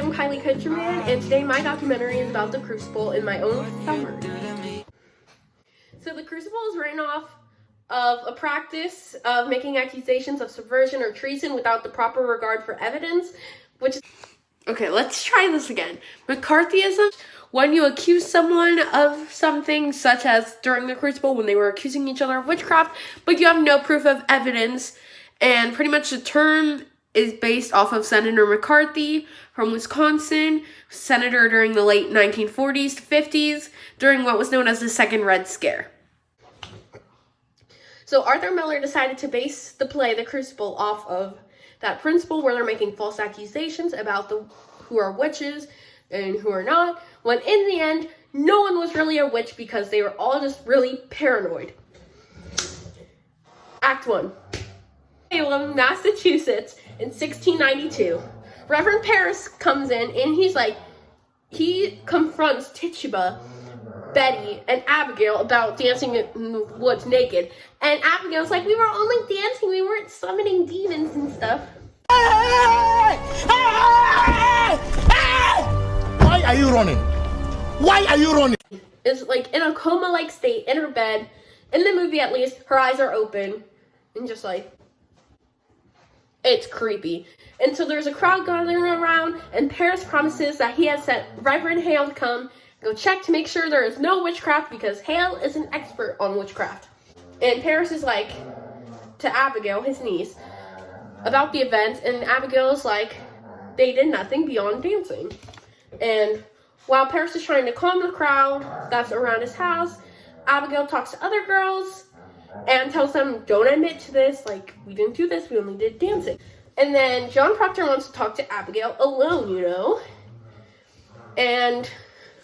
am Kylie Countryman, and today my documentary is about the Crucible in my own summary. So the Crucible is written off of a practice of making accusations of subversion or treason without the proper regard for evidence, which is... Okay, let's try this again. McCarthyism, when you accuse someone of something, such as during the Crucible when they were accusing each other of witchcraft, but you have no proof of evidence, and pretty much the term is based off of Senator McCarthy from Wisconsin, senator during the late 1940s to 50s, during what was known as the Second Red Scare. So Arthur Miller decided to base the play The Crucible off of that principle where they're making false accusations about who are witches and who are not, when in the end, no one was really a witch because they were all just really paranoid. Act 1. Salem, Massachusetts, in 1692. Reverend Paris comes in and he confronts Tituba, Betty, and Abigail about dancing in the woods naked. And Abigail's like, we were only dancing, we weren't summoning demons and stuff. Why are you running? Why are you running? Is like in a coma-like state in her bed. In the movie, at least, her eyes are open and just like, it's creepy. And so there's a crowd gathering around, and Paris promises that he has sent Reverend Hale to come go check to make sure there is no witchcraft because Hale is an expert on witchcraft. And Paris is like to Abigail, his niece, about the event, and Abigail is like, they did nothing beyond dancing. And while Paris is trying to calm the crowd that's around his house, Abigail talks to other girls and tells them, don't admit to this, like, we didn't do this, we only did dancing. And then John Proctor wants to talk to Abigail alone, you know? And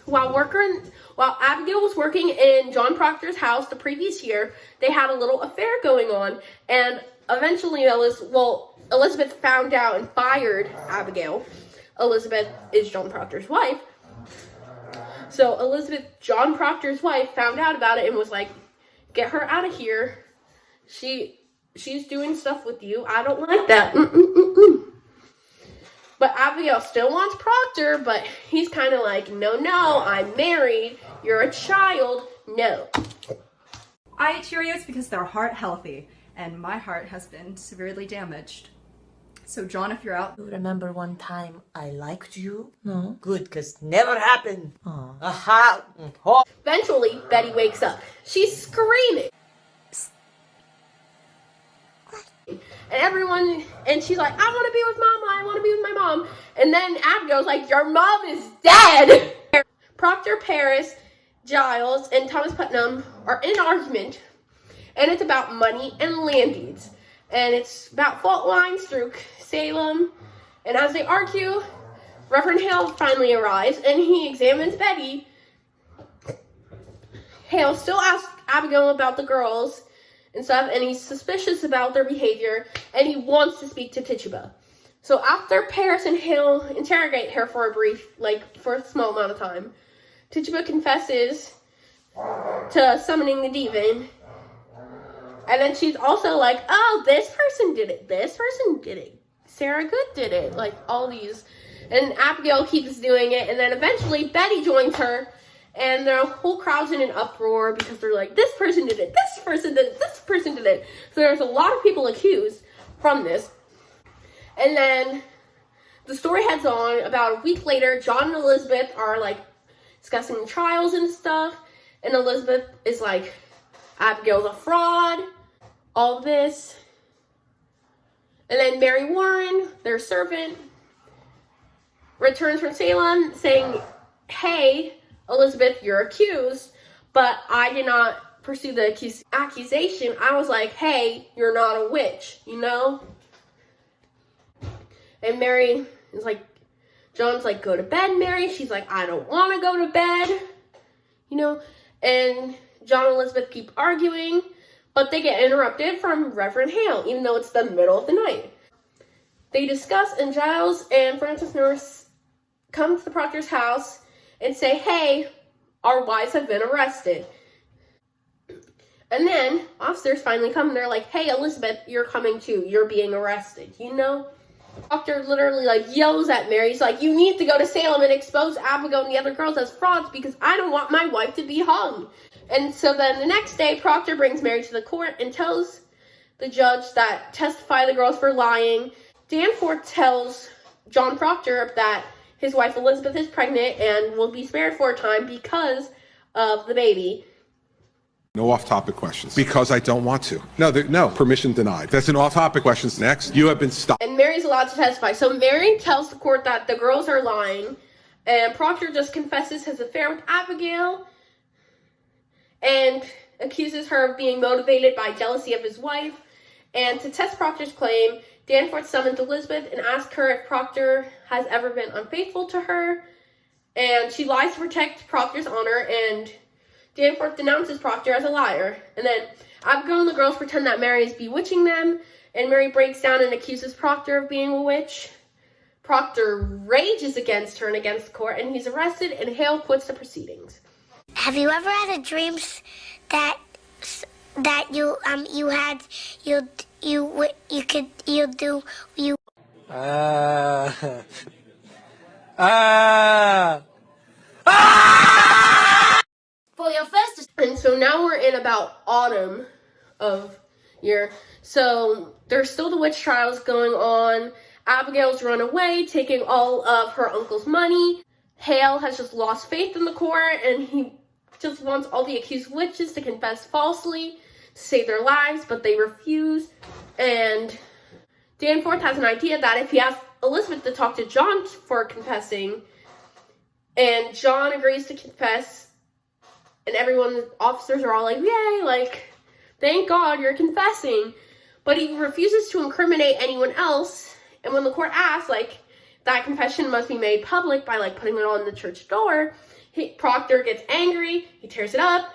while Abigail was working in John Proctor's house the previous year, they had a little affair going on, and eventually Elizabeth found out and fired Abigail. Elizabeth is John Proctor's wife. So Elizabeth, John Proctor's wife, found out about it and was like, get her out of here. She's doing stuff with you. I don't like that. But Abigail still wants Proctor, but he's kind of like, no, I'm married. You're a child. No. I eat Cheerios because they're heart healthy, and my heart has been severely damaged. So John, if you're out... You remember one time I liked you? No. Good, because never happened. Aha. Eventually, Betty wakes up. She's screaming. And she's like, I want to be with Mama, I want to be with my mom. And then Abigail's like, your mom is dead. Proctor, Paris, Giles, and Thomas Putnam are in an argument, and it's about money and land deeds. And it's about fault lines through Salem. And as they argue, Reverend Hale finally arrives, and he examines Betty. Hale still asks Abigail about the girls and stuff, and he's suspicious about their behavior, and he wants to speak to Tituba. So after Paris and Hale interrogate her for for a small amount of time, Tituba confesses to summoning the demon. And then she's also like, oh, this person did it. This person did it. Sarah Good did it. Like, all these. And Abigail keeps doing it. And then eventually Betty joins her. And the whole crowd's in an uproar because they're like, this person did it. This person did it. This person did it. So there's a lot of people accused from this. And then the story heads on. About a week later, John and Elizabeth are, like, discussing trials and stuff. And Elizabeth is like, Abigail's a fraud. All this. And then Mary Warren, their servant, returns from Salem saying, hey, Elizabeth, you're accused, but I did not pursue the accusation. I was like, hey, you're not a witch, you know? And Mary is like, John's like, go to bed, Mary. She's like, I don't want to go to bed, you know? And John and Elizabeth keep arguing, but they get interrupted from Reverend Hale, even though it's the middle of the night. They discuss, and Giles and Francis Norris come to the Proctor's house and say, hey, our wives have been arrested. And then officers finally come and they're like, hey, Elizabeth, you're coming too. You're being arrested, you know? Proctor literally like yells at Mary. He's like, you need to go to Salem and expose Abigail and the other girls as frauds because I don't want my wife to be hung. And so then the next day, Proctor brings Mary to the court and tells the judge that testify the girls for lying. Danforth tells John Proctor that his wife Elizabeth is pregnant and will be spared for a time because of the baby. No off-topic questions. Because I don't want to. No, permission denied. That's an off-topic question. Next, you have been stopped. And Mary's allowed to testify. So Mary tells the court that the girls are lying, and Proctor just confesses his affair with Abigail and accuses her of being motivated by jealousy of his wife. And to test Proctor's claim, Danforth summons Elizabeth and asks her if Proctor has ever been unfaithful to her. And she lies to protect Proctor's honor, and Danforth denounces Proctor as a liar. And then Abigail and the girls pretend that Mary is bewitching them, and Mary breaks down and accuses Proctor of being a witch. Proctor rages against her and against the court, and he's arrested, and Hale quits the proceedings. Have you ever had a dream that you For your first... And so now we're in about autumn of year. So there's still the witch trials going on. Abigail's run away, taking all of her uncle's money. Hale has just lost faith in the court, and he just wants all the accused witches to confess falsely to save their lives, but they refuse. And Danforth has an idea that if he asks Elizabeth to talk to John for confessing, and John agrees to confess, and the officers are all like, yay, like, thank God you're confessing. But he refuses to incriminate anyone else. And when the court asks, like, that confession must be made public by, like, putting it on the church door, Proctor gets angry. He tears it up.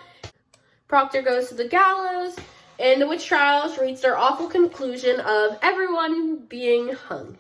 Proctor goes to the gallows. And the witch trials reach their awful conclusion of everyone being hung.